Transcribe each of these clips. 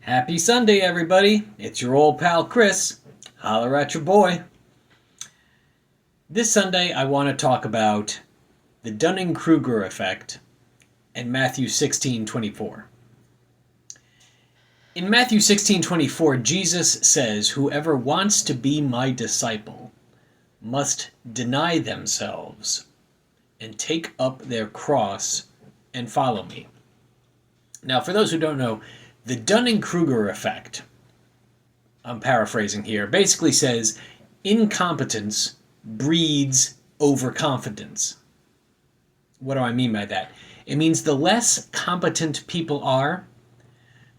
Happy Sunday, everybody. It's your old pal Chris. Holler at your boy. This Sunday, I want to talk about the Dunning-Kruger effect and Matthew 16:24. In Matthew 16:24, Jesus says, "Whoever wants to be my disciple must deny themselves and take up their cross and follow me." Now, for those who don't know, the Dunning-Kruger effect, I'm paraphrasing here, basically says incompetence breeds overconfidence. What do I mean by that? It means the less competent people are,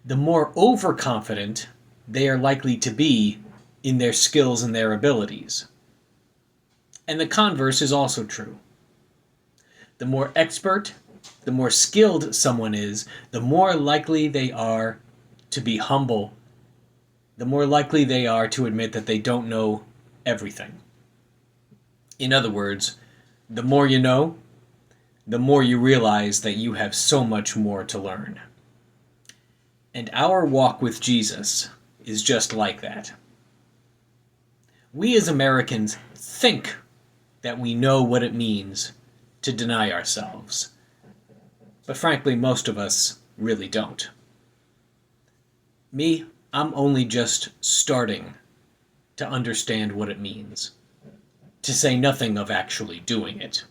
the more overconfident they are likely to be in their skills and their abilities. And the converse is also true. The more expert, the more skilled someone is, the more likely they are to be humble, the more likely they are to admit that they don't know everything. In other words, the more you know, the more you realize that you have so much more to learn. And our walk with Jesus is just like that. We as Americans think that we know what it means to deny ourselves. But frankly, most of us really don't. Me, I'm only just starting to understand what it means, to say nothing of actually doing it.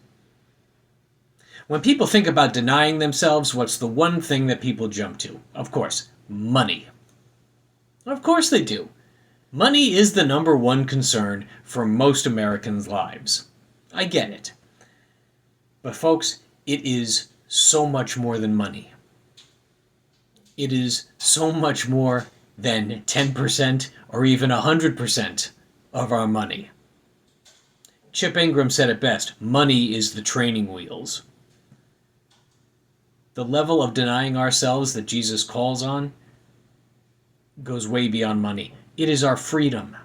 When people think about denying themselves, what's the one thing that people jump to? Of course, money. Of course they do. Money is the number one concern for most Americans' lives. I get it. But folks, it is so much more than money. It is so much more than 10% or even 100% of our money. Chip Ingram said it best, money is the training wheels. The level of denying ourselves that Jesus calls on goes way beyond money. It is our freedom.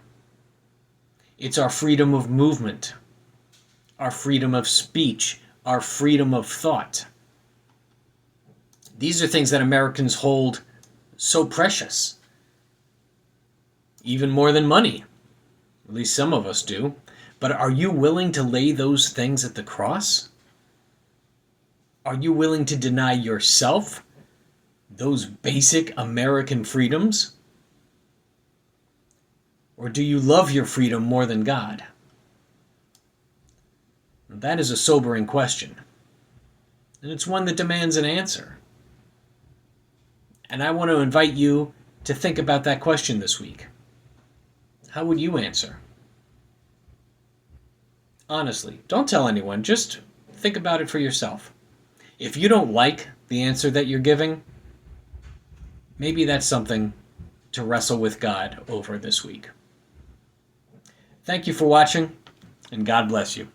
It's our freedom of movement, our freedom of speech, our freedom of thought. These are things that Americans hold so precious, even more than money. At least some of us do. But are you willing to lay those things at the cross? Are you willing to deny yourself those basic American freedoms? Or do you love your freedom more than God? That is a sobering question. And it's one that demands an answer. And I want to invite you to think about that question this week. How would you answer? Honestly, don't tell anyone. Just think about it for yourself. If you don't like the answer that you're giving, maybe that's something to wrestle with God over this week. Thank you for watching, and God bless you.